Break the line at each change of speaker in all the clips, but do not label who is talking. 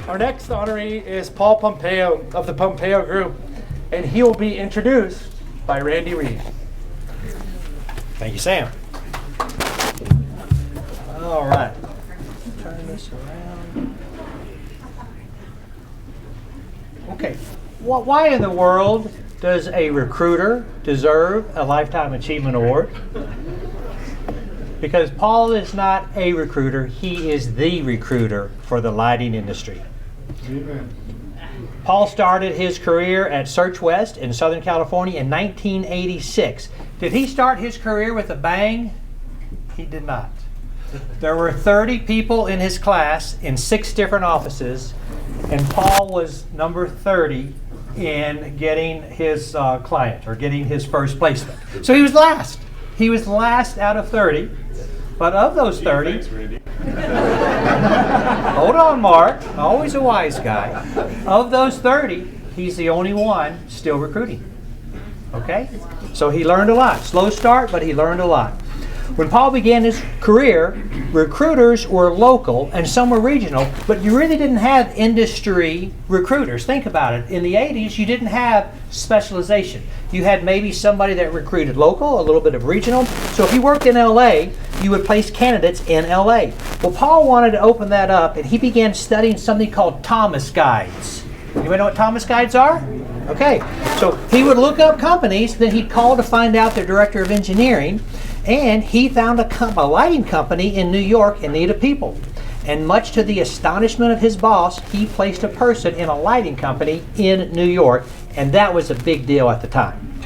Our next honoree is Paul Pompeo of the Pompeo Group, and he will be introduced by Randy Reed.
Thank you, Sam. All right. Turn this around. Okay. Why in the world does a recruiter deserve a Lifetime Achievement Award? Because Paul is not a recruiter, he is the recruiter for the lighting industry.
Amen.
Paul started his career at Search West in Southern California in 1986. Did he start his career with a bang? He did not. There were 30 people in his class in 6 different offices, and Paul was number 30 in getting his client, or getting his first placement. So he was last. He was last out of 30. But of those 30,
Thanks, Randy.
hold on, Mark, always a wise guy. Of those 30, he's the only one still recruiting. Okay? So he learned a lot. Slow start, but he learned a lot. When Paul began his career, recruiters were local and some were regional, but you really didn't have industry recruiters. Think about it. In the 80s, you didn't have specialization. You had maybe somebody that recruited local, a little bit of regional. So if you worked in LA, you would place candidates in LA. Well, Paul wanted to open that up, and he began studying something called Thomas Guides. Anybody know what Thomas Guides are? Okay, so he would look up companies, then he'd call to find out their director of engineering, and he found a lighting company in New York in need of people. And much to the astonishment of his boss, he placed a person in a lighting company in New York, and that was a big deal at the time.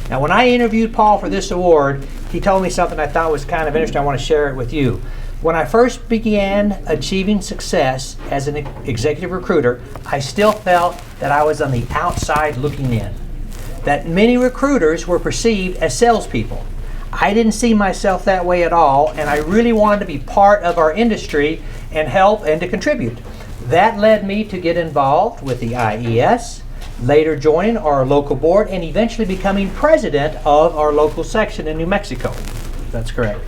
Now, when I interviewed Paul for this award, he told me something I thought was kind of interesting. I want to share it with you. When I first began achieving success as an executive recruiter, I still felt that I was on the outside looking in, that many recruiters were perceived as salespeople. I didn't see myself that way at all, and I really wanted to be part of our industry and help and to contribute. That led me to get involved with the IES, later joining our local board, and eventually becoming president of our local section in New Mexico. That's correct.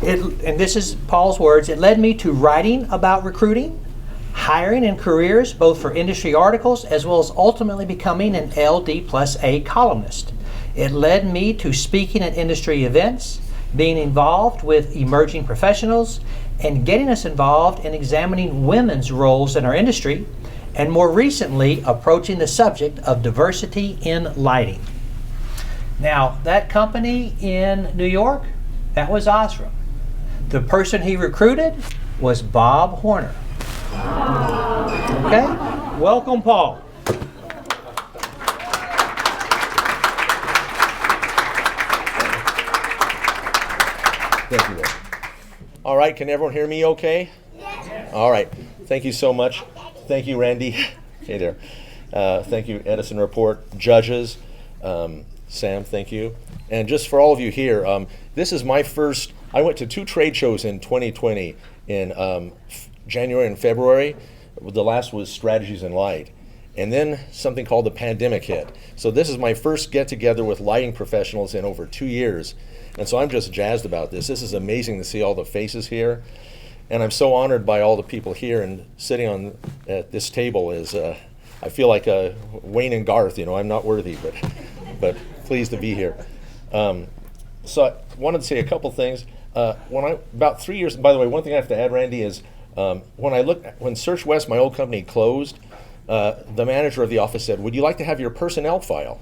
And this is Paul's words, it led me to writing about recruiting, hiring and careers, both for industry articles, as well as ultimately becoming an LD+A columnist. It led me to speaking at industry events, being involved with emerging professionals, and getting us involved in examining women's roles in our industry, and more recently, approaching the subject of diversity in lighting. Now, that company in New York, that was Osram. The person he recruited was Bob Horner. Okay? Welcome, Paul.
Thank you, Randy. All right, can everyone hear me okay? Yes. All right, thank you so much. Thank you, Randy. Hey there. Thank you, EdisonReport judges. Sam, thank you. And just for all of you here, this is my first, I went to 2 trade shows in 2020 in January and February. The last was Strategies in Light. And then something called the pandemic hit. So this is my first get-together with lighting professionals in over 2 years. And so I'm just jazzed about this. This is amazing to see all the faces here. And I'm so honored by all the people here, and sitting at this table is, I feel like Wayne and Garth, I'm not worthy, but pleased to be here. So I wanted to say a couple things. About 3 years, by the way, one thing I have to add, Randy, is when Search West, my old company, closed, the manager of the office said, "Would you like to have your personnel file?"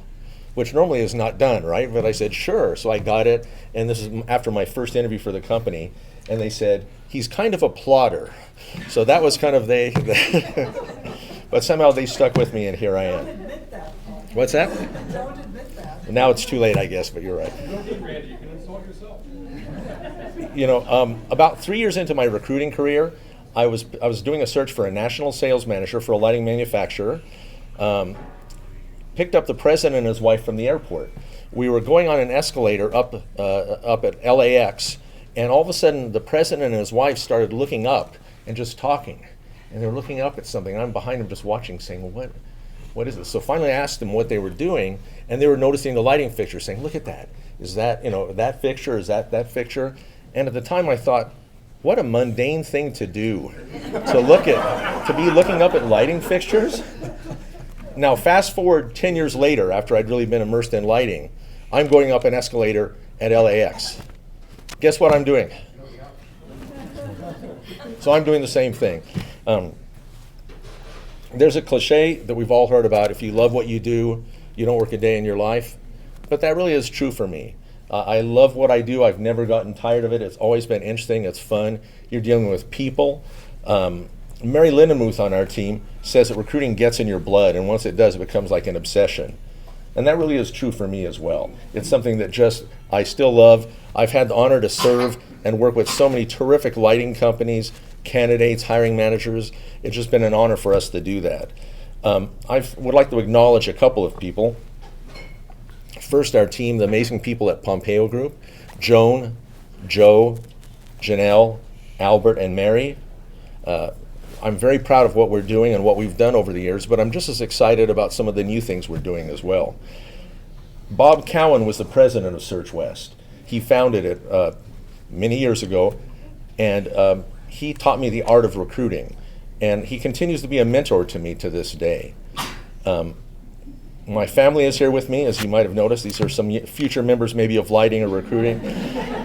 Which normally is not done, right? But I said, sure. So I got it, and this is after my first interview for the company, and they said, he's kind of a plotter. So that was kind of but somehow they stuck with me, and here I am. What's that? Don't admit that. Now it's too late, I guess, but you're right.
Randy, you can insult yourself.
About 3 years into my recruiting career, I was doing a search for a national sales manager for a lighting manufacturer. Picked up the president and his wife from the airport. We were going on an escalator up at LAX, and all of a sudden the president and his wife started looking up and just talking. And they were looking up at something. I'm behind them just watching, saying, well, what is this? So finally I asked them what they were doing, and they were noticing the lighting fixture, saying, look at that. Is that, that fixture? Is that fixture? And at the time I thought, What a mundane thing to do, to be looking up at lighting fixtures. Now, fast forward 10 years later, after I'd really been immersed in lighting, I'm going up an escalator at LAX. Guess what I'm doing? So I'm doing the same thing. There's a cliche that we've all heard about: if you love what you do, you don't work a day in your life. But that really is true for me. I love what I do. I've never gotten tired of it. It's always been interesting. It's fun. You're dealing with people. Mary Lindenmuth on our team says that recruiting gets in your blood, and once it does, it becomes like an obsession. And that really is true for me as well. It's something that just I still love. I've had the honor to serve and work with so many terrific lighting companies, candidates, hiring managers. It's just been an honor for us to do that. I would like to acknowledge a couple of people. First, our team, the amazing people at Pompeo Group: Joan, Joe, Janelle, Albert, and Mary. I'm very proud of what we're doing and what we've done over the years, but I'm just as excited about some of the new things we're doing as well. Bob Cowan was the president of Search West. He founded it many years ago, and he taught me the art of recruiting, and he continues to be a mentor to me to this day. My family is here with me, as you might have noticed. These are some future members maybe of lighting or recruiting.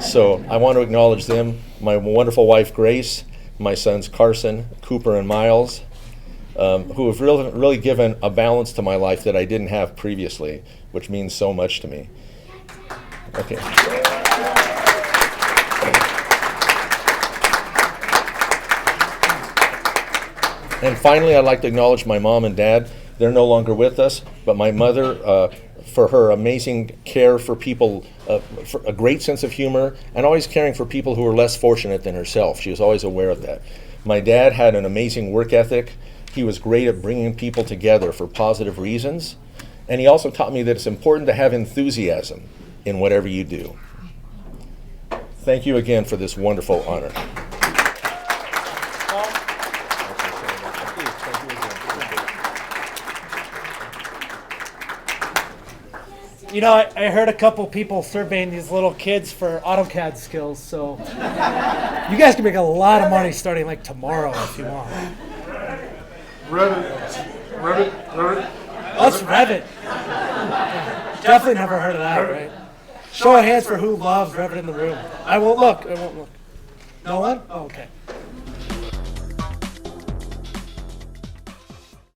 So I want to acknowledge them. My wonderful wife, Grace, my sons, Carson, Cooper, and Miles, who have really given a balance to my life that I didn't have previously, which means so much to me. Okay. And finally, I'd like to acknowledge my mom and dad. They're no longer with us, but my mother, for her amazing care for people, for a great sense of humor, and always caring for people who are less fortunate than herself. She was always aware of that. My dad had an amazing work ethic. He was great at bringing people together for positive reasons. And he also taught me that it's important to have enthusiasm in whatever you do. Thank you again for this wonderful honor.
You know, I heard a couple people surveying these little kids for AutoCAD skills, so you guys can make a lot of money starting like tomorrow if you want.
Revit.
That's Revit. Definitely never heard of that, right? Show of hands for who loves Revit in the room. I won't look. No one? Oh, okay.